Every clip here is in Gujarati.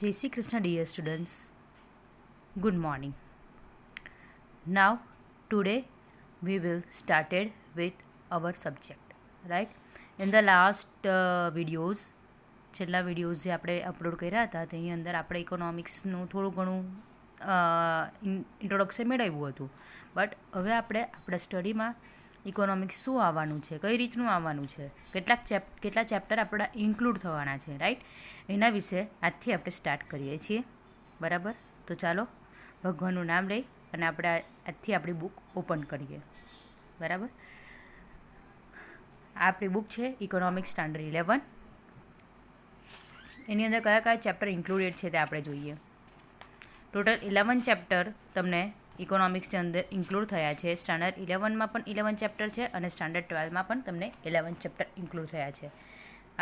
Jai Shri Krishna, dear students. Good morning. Now, today we will started with our subject, right? In the last videos, છેલ્લા વિડીયોઝ જે આપણે અપલોડ કર્યા હતા તેની અંદર આપણે ઇકોનોમિક્સનું થોડું ઘણું ઇન્ટ્રોડક્શન મેળવ્યું હતું. બટ હવે આપણે આપણા સ્ટડીમાં ઇકોનોમિક્સ શું આવવાનું છે, કઈ રીતનું આવવાનું છે, કેટલા ચેપ્ટર આપણા ઇન્ક્લુડ થવાના છે, રાઈટ? એના વિશે આજથી આપણે સ્ટાર્ટ કરીએ છીએ. બરાબર? તો ચાલો ભગવાનનું નામ લઈ અને આપણે આજથી આપણી બુક ઓપન કરીએ. બરાબર? આ આપણી બુક છે ઇકોનોમિક્સ સ્ટાન્ડર્ડ 11. એની અંદર કયા કયા ચેપ્ટર ઇન્ક્લુડેડ છે તે આપણે જોઈએ. ટોટલ 11 ચેપ્ટર તમને ઇકોનોમિક્સની અંદર ઇન્ક્લુડ થયા છે. સ્ટાન્ડર્ડ 11માં પણ 11 ચેપ્ટર છે અને સ્ટાન્ડર્ડ 12માં પણ તમને 11 ચેપ્ટર ઇન્ક્લુડ થયા છે.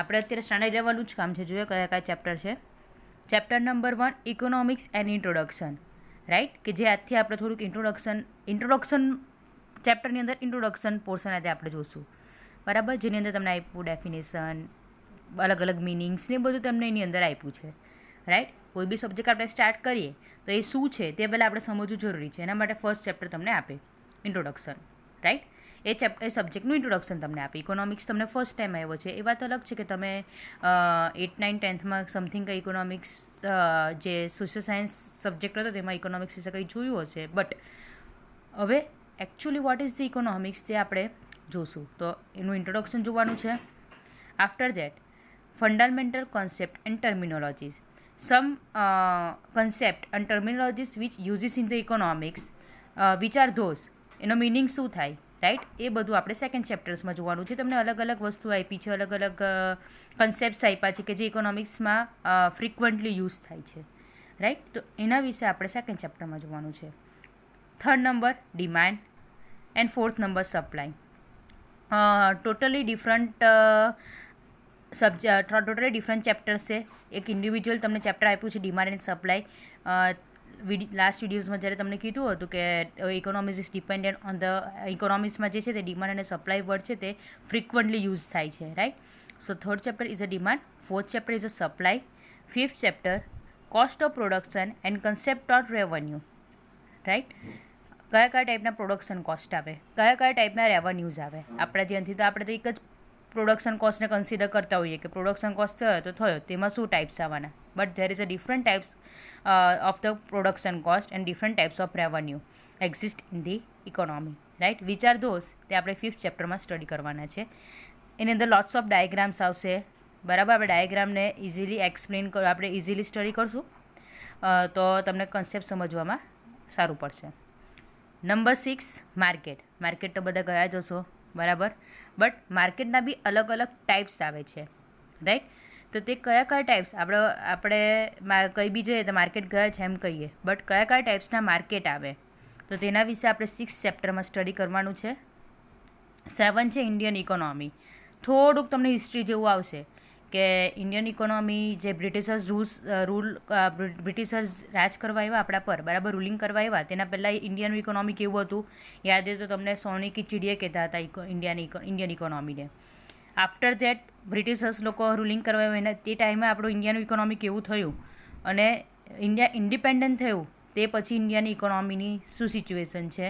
આપણે અત્યારે સ્ટાન્ડર્ડ 11નું જ કામ છે. જોઈએ કયા કયા ચેપ્ટર છે. Chapter number 1 economics and introduction, right? કે જે આજથી આપણે થોડુંક ઇન્ટ્રોડક્શન ચેપ્ટરની અંદર ઇન્ટ્રોડક્શન પોર્શન આજે આપણે જોઈશું. બરાબર? જેની અંદર તમને આપ્યું ડેફિનેશન, અલગ અલગ મિનિંગ્સ ને બધું તમને એની અંદર આપ્યું છે, રાઈટ? કોઈ બી સબ્જેક્ટ આપણે સ્ટાર્ટ કરીએ તો એ શું છે તે પહેલાં આપણે સમજવું જરૂરી છે. એના માટે ફર્સ્ટ ચેપ્ટર તમને આપે ઇન્ટ્રોડક્શન, રાઈટ? એ સબ્જેક્ટનું ઇન્ટ્રોડક્શન તમને આપે. ઇકોનોમિક્સ તમને ફર્સ્ટ ટાઈમ આવ્યો છે એ વાત અલગ છે કે તમે 8, 9, 10માં સમથિંગ કંઈ ઇકોનોમિક્સ જે સોશિયલ સાયન્સ સબ્જેક્ટ હતો તેમાં ઇકોનોમિક્સ વિશે કંઈ જોયું હશે. બટ હવે actually vote is the economics તે આપણે જોશું. તો એનું ઇન્ટ્રોડક્શન જોવાનું છે. After that fundamental concept and terminologies, some concept and terminologies which uses in the economics, which are those, એનો મિનિંગ શું થાય, રાઈટ? એ બધું આપણે સેકન્ડ ચેપ્ટર્સમાં જોવાનું છે. તમને અલગ અલગ વસ્તુ આપી છે, અલગ અલગ કન્સેપ્ટ્સ આપ્યા છે કે જે ઇકોનોમિક્સમાં ફ્રિકવન્ટલી યુઝ થાય છે, રાઈટ? તો એના વિશે આપણે સેકન્ડ ચેપ્ટરમાં જોવાનું છે. Third number demand and fourth number supply. Totally different totally different chapters છે. એક ઇન્ડિવિજ્યુઅલ તમને ચેપ્ટર આપ્યું છે ડિમાન્ડ એન્ડ સપ્લાય. લાસ્ટ વિડીયોઝમાં જ્યારે તમને કીધું હતું કે economics is dependent on the ઇકોનોમિક્સમાં જે છે તે ડિમાન્ડ અને સપ્લાય વર્ડ છે તે ફ્રિકવન્ટલી યુઝ થાય છે, right? So third chapter is a demand, fourth chapter is a supply, fifth chapter cost of production and concept of revenue, right? કયા કયા ટાઈપના પ્રોડક્શન કોસ્ટ આવે, કયા કયા ટાઈપના રેવન્યુઝ આવે. આપણા ધ્યાનથી તો આપણે તો એક જ પ્રોડક્શન કોસ્ટને કન્સિડર કરતા હોઈએ કે પ્રોડક્શન કોસ્ટ થયો તો થયો, તેમાં શું ટાઈપ્સ આવવાના. But there is a different types of the production cost and different types of revenue exist in the economy, right? Which are those તે આપણે ફિફ્થ ચેપ્ટરમાં સ્ટડી કરવાના છે. એની અંદર લોટ્સ ઓફ ડાયાગ્રામ્સ આવશે. બરાબર? આપણે ડાયાગ્રામને ઇઝીલી એક્સપ્લેન આપણે ઇઝીલી સ્ટડી કરશું તો તમને કન્સેપ્ટ સમજવામાં સારું પડશે. Number 6 market. માર્કેટ તો બધા ગયા જ હશો, બરાબર? બટ માર્કેટના બી અલગ અલગ ટાઈપ્સ આવે છે, રાઈટ? તો તે કયા કયા ટાઈપ્સ આપણે કંઈ બી જોઈએ તો માર્કેટ ગયા છે એમ કહીએ, બટ કયા કયા ટાઈપ્સના માર્કેટ આવે તો તેના વિશે આપણે 6 ચેપ્ટરમાં સ્ટડી કરવાનું છે. 7 છે ઇન્ડિયન ઇકોનોમી. થોડુંક તમને હિસ્ટ્રી જેવું આવશે કે ઇન્ડિયન ઇકોનોમી જે બ્રિટિશર્સ રાજ કરવા આવ્યા આપણા પર, બરાબર? રૂલિંગ કરવા આવ્યા તેના પહેલાં ઇન્ડિયન ઇકોનોમી કેવું હતું યાદ હોય તો તમને સોની કી ચીડિયા કહેતા હતા ઇન્ડિયન ઇકોનોમીને. આફ્ટર ધેટ બ્રિટિશર્સ લોકો રૂલિંગ કરવા આવ્યા એના તે ટાઈમે આપણું ઇન્ડિયન ઇકોનોમી કેવું થયું અને ઇન્ડિયા ઇન્ડિપેન્ડન્ટ થયું તે પછી ઇન્ડિયાની ઇકોનોમીની શું સિચ્યુએશન છે.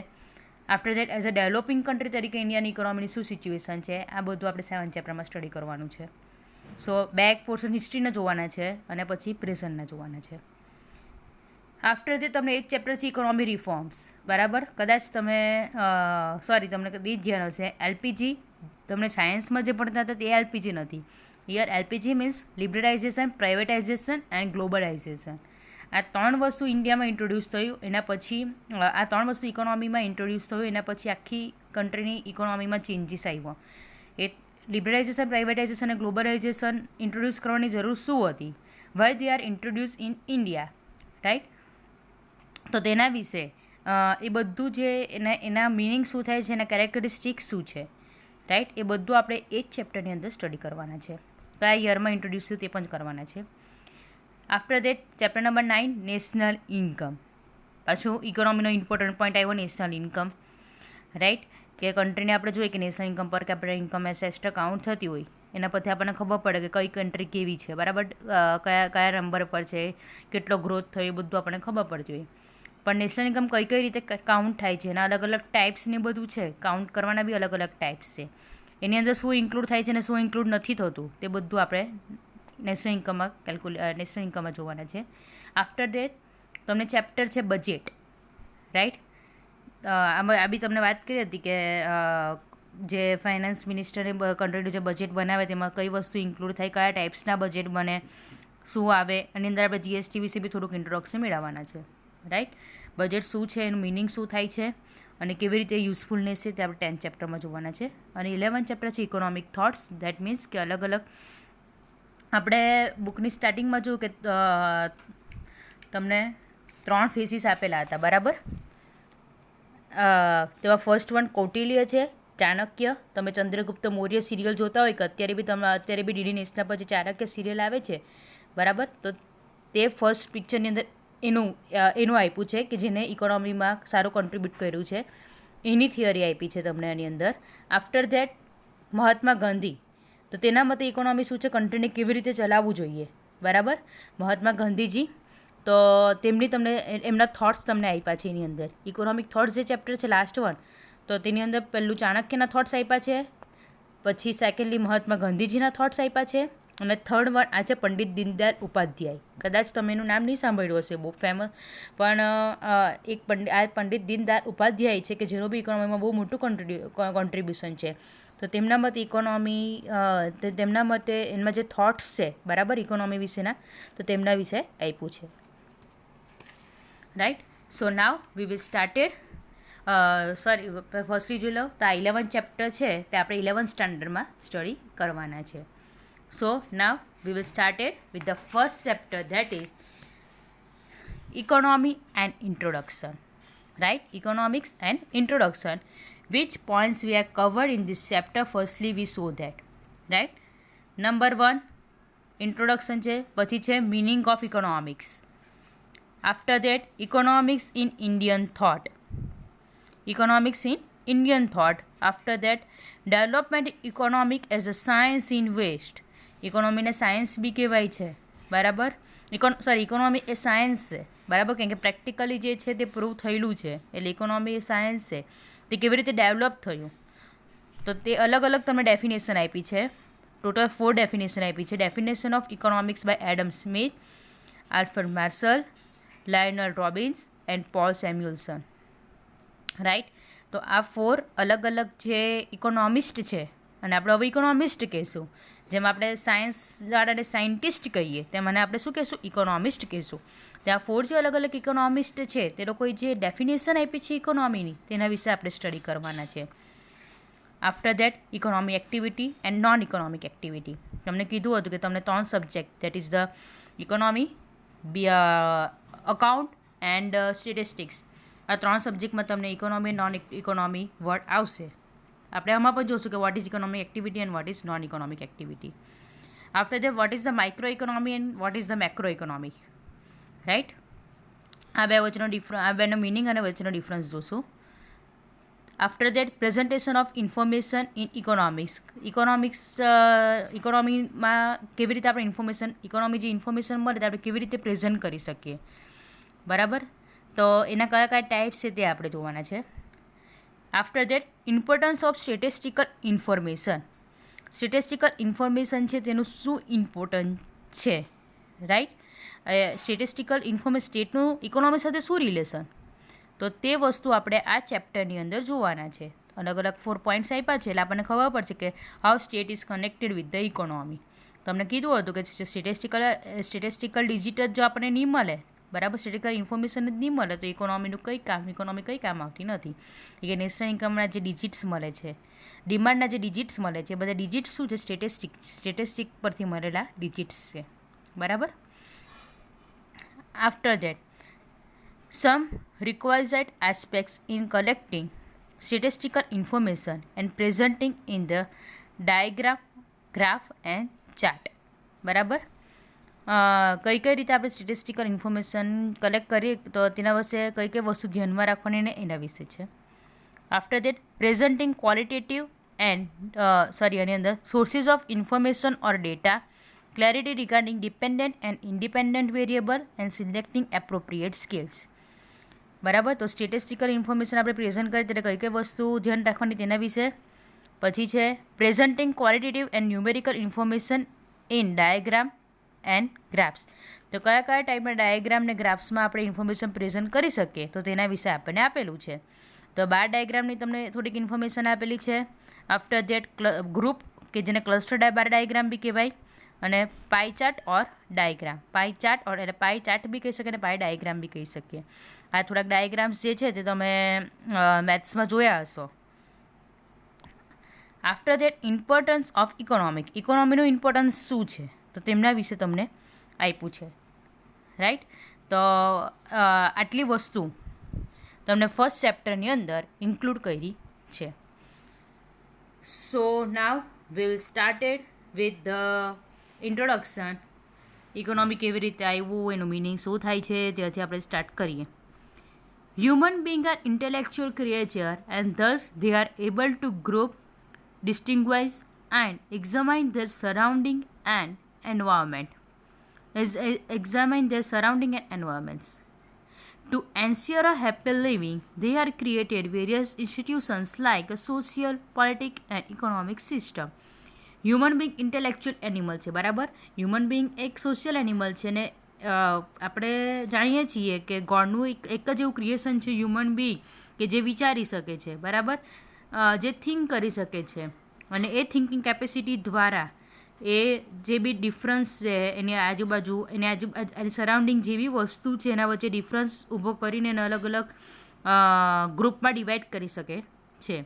After that as a developing country તરીકે ઇન્ડિયાની ઇકોનોમીની શું સિચ્યુએશન છે, આ બધું આપણે 7 ચેપ્ટરમાં સ્ટડી કરવાનું છે. સો બેક પોર્શન હિસ્ટ્રીના જોવાના છે અને પછી પ્રેઝન્ટના જોવાના છે. આફ્ટર તે તમને એક ચેપ્ટર છે ઇકોનોમી રિફોર્મ્સ, બરાબર? કદાચ તમે તમને બી ધ્યાન હશે એલપીજી તમને સાયન્સમાં જે ભણતા હતા તે એલપીજી નથી. Here LPG means liberalisation, privatisation and globalisation. આ 3 વસ્તુ ઇન્ડિયામાં ઇન્ટ્રોડ્યુસ થયું. એના પછી આ 3 વસ્તુ ઇકોનોમીમાં ઇન્ટ્રોડ્યુસ થયું. એના પછી આખી કન્ટ્રીની ઇકોનોમીમાં ચેન્જીસ આવ્યો. એ લિબરલાઇઝેશન, પ્રાઇવેટાઇઝેશન અને ગ્લોબલાઇઝેશન ઇન્ટ્રોડ્યુસ કરવાની જરૂર શું હતી? Y they are introduce in India, right? તો તેના વિશે એ બધું જે એના મિનિંગ શું થાય છે, એના કેરેક્ટરિસ્ટિક્સ શું છે, રાઈટ? એ બધું આપણે એ જ ચેપ્ટરની અંદર સ્ટડી કરવાના છે. કયા યરમાં ઇન્ટ્રોડ્યુસ થયું તે પણ કરવાના છે. After that chapter number 9 national income. પાછું ઇકોનોમીનો ઇમ્પોર્ટન્ટ પોઈન્ટ આવ્યો નેશનલ ઇન્કમ, રાઈટ? કે કન્ટ્રીને આપણે જોઈએ કે નેશનલ ઇન્કમ પર capital income S extra count થતી હોય એના પરથી આપણને ખબર પડે કે કઈ કન્ટ્રી કેવી છે, બરાબર, કયા કયા નંબર પર છે, કેટલો ગ્રોથ થયો, એ બધું આપણને ખબર પડતી હોય. પણ નેશનલ ઇન્કમ કઈ કઈ રીતે કાઉન્ટ થાય છે, એના અલગ અલગ ટાઈપ્સ ને બધું છે, કાઉન્ટ કરવાના બી અલગ અલગ ટાઈપ્સ છે. એની અંદર શું ઇન્ક્લુડ થાય છે અને શું ઇન્ક્લુડ નથી થતું તે બધું આપણે નેશનલ ઇન્કમમાં નેશનલ ઇન્કમમાં જોવાના છે. આફ્ટર દેટ તમને ચેપ્ટર છે બજેટ, રાઈટ. આમાં આ બી તમને વાત કરી હતી કે જે ફાઇનાન્સ મિનિસ્ટરે કન્ટ્રીનું જે બજેટ બનાવે તેમાં કઈ વસ્તુ ઇન્ક્લુડ થાય, કયા ટાઈપ્સના બજેટ બને, શું આવે, એની અંદર આપણે જીએસટી વિશે બી થોડુંક ઇન્ટ્રોડક્શન મેળવવાના છે, રાઈટ. બજેટ શું છે, એનું મિનિંગ શું થાય છે અને કેવી રીતે યુઝફુલનેસ છે તે આપણે 10th ચેપ્ટરમાં જોવાના છે. અને 11th ચેપ્ટર છે ઇકોનોમિક થોટ્સ. દેટ મીન્સ કે અલગ અલગ આપણે બુકની સ્ટાર્ટિંગમાં જોયું કે તમને 3 ફેસીસ આપેલા હતા, બરાબર. તેમાં ફર્સ્ટ વન કૌટિલ્ય છે, ચાણક્ય. તમે ચંદ્રગુપ્ત મૌર્ય સિરિયલ જોતા હોય કે અત્યારે બી ડીડી નેશનલ પર જે ચાણક્ય સિરિયલ આવે છે, બરાબર, તો તે ફર્સ્ટ પિક્ચરની અંદર એનું આપ્યું છે કે જેને ઇકોનોમીમાં સારું કોન્ટ્રીબ્યુટ કર્યું છે, એની થિયરી આપી છે તમને એની અંદર. આફ્ટર ધેટ મહાત્મા ગાંધી, તો તેના મતે ઇકોનોમી શું છે, કન્ટ્રીને કેવી રીતે ચલાવવું જોઈએ, બરાબર. મહાત્મા ગાંધીજી, તો તેમની તમને એમના થોટ્સ તમને આપ્યા છે એની અંદર. ઇકોનોમિક થોટ્સ જે ચેપ્ટર છે લાસ્ટ વન, તો તેની અંદર પહેલું ચાણક્યના થોટ્સ આપ્યા છે, પછી સેકન્ડલી મહાત્મા ગાંધીજીના થોટ્સ આપ્યા છે, અને થર્ડ વન આ છે પંડિત દીનદયાળ ઉપાધ્યાય. કદાચ તમે એનું નામ નહીં સાંભળ્યું હશે, બહુ ફેમસ, પણ આ પંડિત દીનદયાળ ઉપાધ્યાય છે કે જેનું બી ઇકોનોમીમાં બહુ મોટું કોન્ટ્રીબ્યુશન છે. તો તેમના મતે તેમના મતે એમાં જે થોટ્સ છે, બરાબર, ઇકોનોમી વિશેના, તો તેમના વિશે આપ્યું છે, right. So now we will started. Firstly જોઈ લો તો આ 11th ચેપ્ટર છે તે આપણે 11th સ્ટાન્ડર્ડમાં સ્ટડી કરવાના છે. So now we will start it with the first chapter, that is economy and introduction, right? Economics and introduction. Which points we are covered in this chapter? Firstly we saw that, right? Number 1 introduction છે, પછી છે meaning of economics. After that economics in Indian thought. Economics in Indian thought. After that development economic as a science in West. ઇકોનોમીને સાયન્સ બી કહેવાય છે, બરાબર. ઇકોનોમી એ સાયન્સ છે, બરાબર, કેમ કે પ્રેક્ટિકલી જે છે તે પ્રૂવ થયેલું છે, એટલે ઇકોનોમી એ સાયન્સ છે. તે કેવી રીતે ડેવલપ થયું, તો તે અલગ અલગ તમને ડેફિનેશન આપી છે. ટોટલ 4 ડેફિનેશન આપી છે. Definition of economics by Adam Smith, Alfred Marshall, Lionel Robbins and Paul Samuelson, right. તો આ 4 અલગ અલગ જે ઇકોનોમિસ્ટ છે, અને આપણે હવે ઇકોનોમિસ્ટ કહીશું. જેમ આપણે સાયન્સવાળાને સાયન્ટિસ્ટ કહીએ તેમ મને આપણે શું કહીશું, ઇકોનોમિસ્ટ કહીશું. ત્યાં 4 જે અલગ અલગ ઇકોનોમિસ્ટ છે તે લોકોએ જે ડેફિનેશન આપી છે ઇકોનોમીની, તેના વિશે આપણે સ્ટડી કરવાના છે. After that economic activity and non economic activity. તમને કીધું હતું કે તમને 3 subject, that is the economy, account and statistics. આ 3 સબ્જેક્ટમાં તમને ઇકોનોમી નોન ઇકોનોમી વર્ડ આવશે. આપણે આમાં પણ જોશું કે what is economic activity and what is non economic activity. After that what is the micro economy and what is the macro economy, right. આ બેનો મિનિંગ અને વચ્ચેનો ડિફરન્સ જોશું. After that presentation of information in economics. ઇકોનોમીમાં કેવી રીતે આપણે ઇકોનોમી જે ઇન્ફોર્મેશન મળે તે આપણે કેવી રીતે પ્રેઝન્ટ કરી શકીએ, બરાબર. તો એના કયા કયા ટાઈપ્સ છે તે આપણે જોવાના છે. After that importance of statistical information. Statistical information છે તેનું શું ઇમ્પોર્ટન્ટ છે, રાઈટ. સ્ટેટિસ્ટિકલ ઇન્ફોર્મેશન, સ્ટેટનું ઇકોનોમી સાથે શું રિલેશન, તો તે વસ્તુ આપણે આ ચેપ્ટરની અંદર જોવાના છે. અલગ અલગ 4 પોઈન્ટ્સ આપ્યા છે એટલે આપણને ખબર પડશે કે how state is connected with the economy. તમને કીધું હતું કે સ્ટેટિસ્ટિકલ ડિજિટ જ જો આપણને નહીં મળે, બરાબર, સ્ટેટિસ્ટિકલ ઇન્ફોર્મેશન જ નહીં મળે તો ઇકોનોમી કઈ કામ આવતી નથી. કે નેશનલ ઇન્કમના જે ડિજિટ્સ મળે છે, ડિમાન્ડના જે ડિજિટ્સ મળે છે, બધા ડિજિટ્સ શું છે, સ્ટેટિસ્ટિક પરથી મળેલા ડિજિટ્સ છે, બરાબર. After that some requisite aspects in collecting statistical information and presenting in the diagram, graph and chart, બરાબર. કઈ કઈ રીતે આપણે સ્ટેટિસ્ટિકલ ઇન્ફોર્મેશન કલેક્ટ કરીએ તો તેના વિશે કઈ કઈ વસ્તુ ધ્યાનમાં રાખવાની ને એના વિશે છે. આફ્ટર દેટ પ્રેઝન્ટિંગ ક્વોલિટેટિવ એની અંદર sources of information or data, clarity regarding dependent and independent variable and selecting appropriate skills. બરાબર. તો સ્ટેટિસ્ટિકલ ઇન્ફોર્મેશન આપણે પ્રેઝન્ટ કરીએ ત્યારે કઈ વસ્તુ ધ્યાન રાખવાની તેના વિશે. પછી છે presenting qualitative and numerical information in diagram and graphs. તો કયા ટાઈપના ડાયાગ્રામ ને ગ્રાફ્સમાં આપણે ઇન્ફોર્મેશન પ્રેઝન્ટ કરી શકીએ તો તેના વિશે આપણને આપેલું છે. તો બાર ડાયાગ્રામની તમને થોડીક ઇન્ફોર્મેશન આપેલી છે. આફ્ટર ધેટ ગ્રુપ કે જેને ક્લસ્ટર બાર ડાયાગ્રામ બી કહેવાય, અને પાઈ ચાર્ટ ઓર ડાયાગ્રામ. પાઈ ચાર્ટ ઓર એટલે પાઈ ચાર્ટ બી કહી શકીએ અને પાઈ ડાયાગ્રામ બી કહી શકીએ. આ થોડાક ડાયાગ્રામ્સ જે છે તે તમે મેથ્સમાં જોયા હશો. આફ્ટર ધેટ ઇમ્પોર્ટન્સ ઓફ ઇકોનોમીનું ઇમ્પોર્ટન્સ શું છે તો તેમના વિશે તમને આપ્યું છે. રાઈટ. તો આટલી વસ્તુ તમને ફર્સ્ટ ચેપ્ટરની અંદર ઇન્ક્લુડ કરી છે. So now will started with the introduction. Economy કેવી રીતે આવ્યું, એનું મિનિંગ શું થાય છે ત્યાંથી આપણે સ્ટાર્ટ કરીએ. Human being are intellectual creature and thus they are able to group, distinguish and examine their surrounding and environment. Examine their surrounding and environments. To ensure a happy living, they are created various institutions like a social, political and economic system. Human being intellectual animal છે, બરાબર. હ્યુમન બિંગ એક સોશિયલ એનિમલ છે ને આપણે જાણીએ છીએ કે ગોડનું એક જ એવું ક્રિએશન છે હ્યુમન બિંગ કે જે વિચારી શકે છે, બરાબર, જે થિંક કરી શકે છે, અને એ થિંકિંગ કેપેસિટી દ્વારા એ જે બી ડિફરન્સ છે એની આજુબાજુ એની સરાઉન્ડિંગ જેવી વસ્તુ છે એના વચ્ચે ડિફરન્સ ઊભો કરીને એને અલગ અલગ ગ્રુપમાં ડિવાઈડ કરી શકે છે.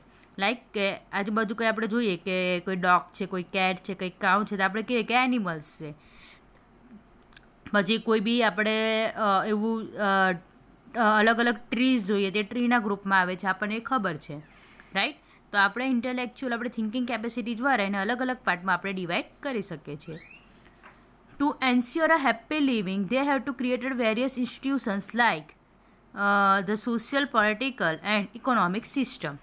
લાઈક કે આજુબાજુ કંઈ આપણે જોઈએ કે કોઈ ડોગ છે, કોઈ કેટ છે, કંઈ કાઉ છે તો આપણે કહીએ કે એનિમલ્સ છે. પછી કોઈ બી આપણે એવું અલગ અલગ ટ્રીઝ જોઈએ તે ટ્રીના ગ્રુપમાં આવે છે, આપણને એ ખબર છે. રાઈટ. તો આપણે ઇન્ટેલેક્ચ્યુઅલ આપણે થિંકિંગ કેપેસિટી દ્વારા એને અલગ અલગ પાર્ટમાં આપણે ડિવાઈડ કરી શકીએ છીએ. Two ensure a happy living they have to created various institutions like the social, political and economic system.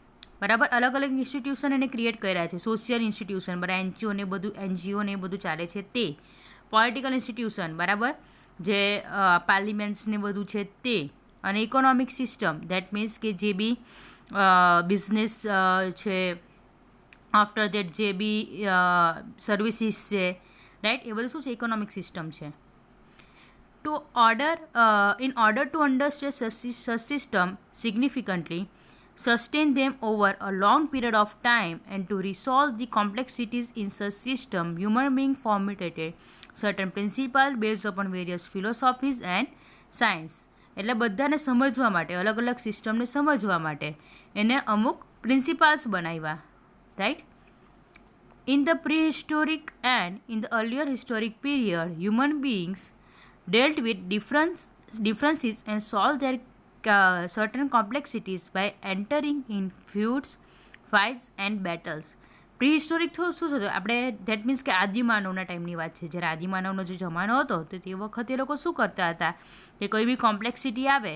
બરાબર. અલગ અલગ ઇન્સ્ટિટ્યુશન એને ક્રિએટ કર્યા છે. સોશિયલ ઇન્સ્ટિટ્યુશન, બરાબર, એનજીઓ ને બધું ચાલે છે તે. પોલિટિકલ ઇન્સ્ટિટ્યુશન, બરાબર, જે પાર્લિમેન્ટ્સને બધું છે તે. અને ઇકોનોમિક સિસ્ટમ દેટ મીન્સ કે જે બી બિઝનેસ છે, આફ્ટર દેટ જે બી સર્વિસીસ છે, રાઈટ, એ બધું શું છે ઇકોનોમિક સિસ્ટમ છે. In order to understand such system significantly, sustain them over a long period of time and to resolve the complexities in such system, human being formulated certain principles based upon various philosophies and science. એટલે બધાને સમજવા માટે, અલગ અલગ સિસ્ટમને સમજવા માટે એને અમુક પ્રિન્સિપલ્સ બનાવ્યા. Right. In the prehistoric and in the earlier historic period, human beings dealt with differences and solved their certain complexities by entering in feuds, fights and battles. પ્રીહિસ્ટોરિક શું થતું આપણે ધેટ મીન્સ કે આદિમાનવના ટાઈમની વાત છે. જ્યારે આદિમાનવનો જે જમાનો હતો તો તે વખતે એ લોકો શું કરતા હતા કે કોઈ બી કોમ્પ્લેક્સિટી આવે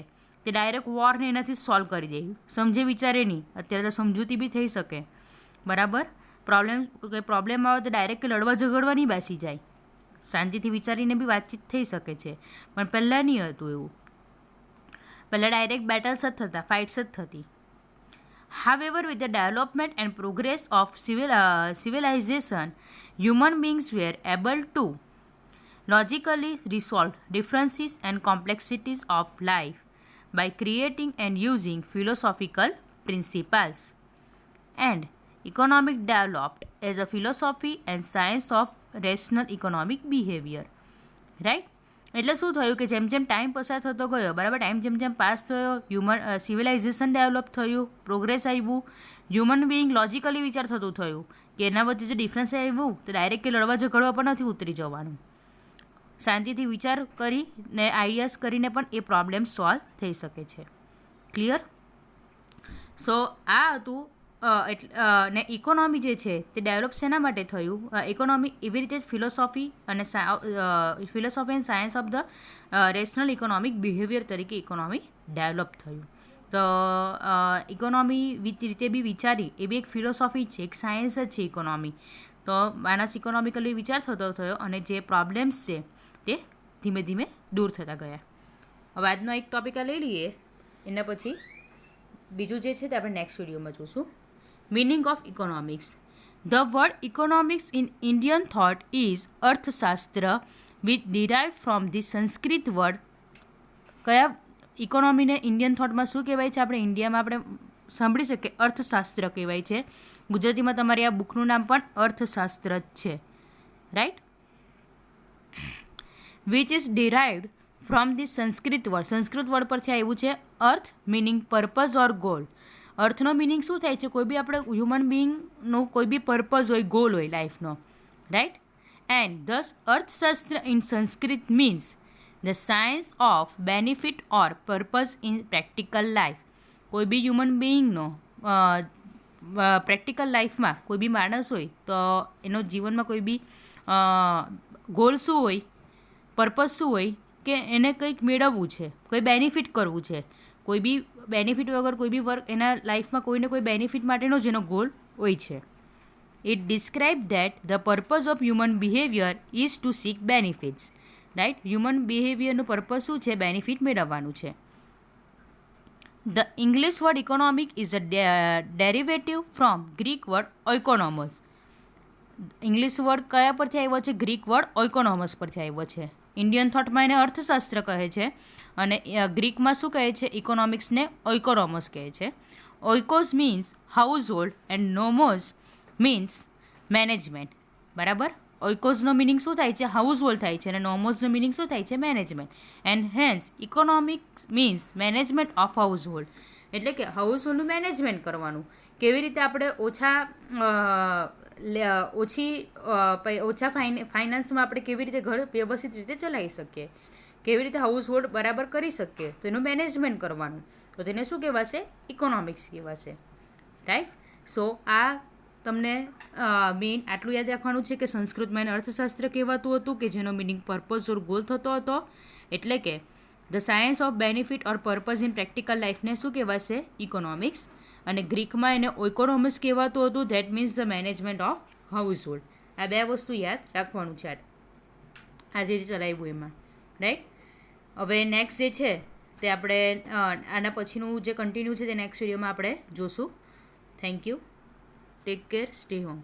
તે ડાયરેક્ટ વોરને એનાથી સોલ્વ કરી દે, સમજે વિચારે નહીં. અત્યારે તો સમજૂતી બી થઈ શકે, બરાબર. પ્રોબ્લેમ આવે તો ડાયરેક્ટ લડવા ઝઘડવા નહીં બેસી જાય, શાંતિથી વિચારીને બી વાતચીત થઈ શકે છે. પણ પહેલાં નહીં હતું એવું. પહેલાં ડાયરેક્ટ બેટલ્સ જ થતા, ફાઇટ્સ જ થતી. However, with the development and progress of civilization, human beings were able to logically resolve differences and complexities of life by creating and using philosophical principles. And economic developed as a philosophy and science of rational economic behavior. Right? એટલે શું થયું કે જેમ જેમ ટાઈમ પસાર થતો ગયો, બરાબર, ટાઈમ જેમ જેમ પાસ થયો, સિવિલાઇઝેશન ડેવલપ થયું, પ્રોગ્રેસ આવ્યું, હ્યુમન બિંગ લોજિકલી વિચાર થતું થયું કે એના વચ્ચે જે ડિફરન્સ આવ્યું તો ડાયરેક્ટ લડવા ઝઘડવા પણ નથી ઉતરી જવાનું. શાંતિથી વિચાર કરીને આઈડિયાઝ કરીને પણ એ પ્રોબ્લેમ સોલ્વ થઈ શકે છે. ક્લિયર? સો આ હતું. ને ઇકોનોમી જે છે તે ડેવલપ શેના માટે થયું? ઇકોનોમી એવી રીતે ફિલોસોફી અને science of the rational economic behaviour તરીકે ઇકોનોમી ડેવલપ થયું. તો ઇકોનોમી રીતે બી વિચારી એ બી એક ફિલોસોફી જ છે, એક સાયન્સ જ છે ઇકોનોમી. તો માણસ ઇકોનોમિકલી વિચાર થતો થયો અને જે પ્રોબ્લેમ્સ છે તે ધીમે ધીમે દૂર થતા ગયા. હવે આજનો એક ટોપિક આ લઈ લઈએ, એના પછી બીજું જે છે તે આપણે નેક્સ્ટ વિડીયોમાં જોઈશું. Meaning of economics. The word economics in Indian thought is Arthashastra which derive from the Sanskrit word. કયા ઇકોનોમીને ઇન્ડિયન થોટમાં શું કહેવાય છે? આપણે ઇન્ડિયામાં આપણે સાંભળી શકીએ અર્થશાસ્ત્ર કહેવાય છે. ગુજરાતીમાં તમારી આ બુકનું નામ પણ અર્થશાસ્ત્ર જ છે, right. Which is derived from the Sanskrit word. Sanskrit word પરથી આવ્યું છે અર્થ, મિનિંગ, પર્પઝ ઓર ગોલ. અર્થનો મિનિંગ શું થાય છે? કોઈ બી આપણે હ્યુમન બિંગનો કોઈ બી પર્પઝ હોય, ગોલ હોય લાઈફનો, રાઈટ. એન્ડ ધસ અર્થશાસ્ત્ર in Sanskrit means the science of benefit or purpose in practical life. કોઈ બી હ્યુમન બિંગનો પ્રેક્ટિકલ લાઈફમાં કોઈ બી માણસ હોય તો એનો જીવનમાં કોઈ બી ગોલ શું હોય, પર્પઝ શું હોય કે એને કંઈક મેળવવું છે, કોઈ બેનિફિટ કરવું છે. કોઈ બી બેનિફિટ વગર કોઈ બી વર્ક એના લાઈફમાં કોઈને કોઈ બેનિફિટ માટેનો જ એનો ગોલ હોય છે. It describe that the purpose of human behaviour is to seek benefits, right. Human બિહેવિયરનું પર્પઝ શું છે? બેનિફિટ મેળવવાનું છે. The English word economic is a derivative from Greek word oikonomos. English word કયા પરથી આવ્યો છે? ગ્રીક વર્ડ ઓઇકોનોમસ પરથી આવ્યો છે. ઇન્ડિયન થોટમાં એને અર્થશાસ્ત્ર કહે છે અને ગ્રીકમાં શું કહે છે? ઇકોનોમિક્સને ઓઇકોનોમસ કહે છે. Oikos means household and nomos means management, બરાબર. ઓઇકોસનો મિનિંગ શું થાય છે? હાઉસ હોલ્ડ થાય છે અને નોમોસનો મિનિંગ શું થાય છે? Management. And hence economics means management of house hold. એટલે કે હાઉસ હોલ્ડનું મેનેજમેન્ટ કરવાનું. કેવી રીતે આપણે ઓછા ફાઇનાન્સમાં આપણે કેવી રીતે ઘર વ્યવસ્થિત રીતે ચલાવી શકીએ, કેવી રીતે હાઉસ હોલ્ડ બરાબર કરી શકીએ, તો એનું મેનેજમેન્ટ કરવાનું. તો તેને શું કહેવાશે? ઇકોનોમિક્સ કહેવાશે, રાઈટ. સો આ તમને મેઇન આટલું યાદ રાખવાનું છે કે સંસ્કૃતમાં એને અર્થશાસ્ત્ર કહેવાતું હતું કે જેનો મિનિંગ પર્પઝ ઓર ગોલ થતો હતો. એટલે કે the science of benefit or purpose in practical લાઈફને શું કહેવાશે? ઇકોનોમિક્સ. અને ગ્રીકમાં એને ઓઇકોનોમિક્સ કહેવાતું હતું, that means the management of house hold. આ બે વસ્તુ યાદ રાખવાનું છે આજે જે ચલાવ્યું એમાં, રાઈટ. હવે નેક્સ્ટ જે છે તે આપણે આના પછીનું જે કન્ટિન્યુ છે તે નેક્સ્ટ વિડીયોમાં આપણે જોશું. Thank you. Take care. Stay home.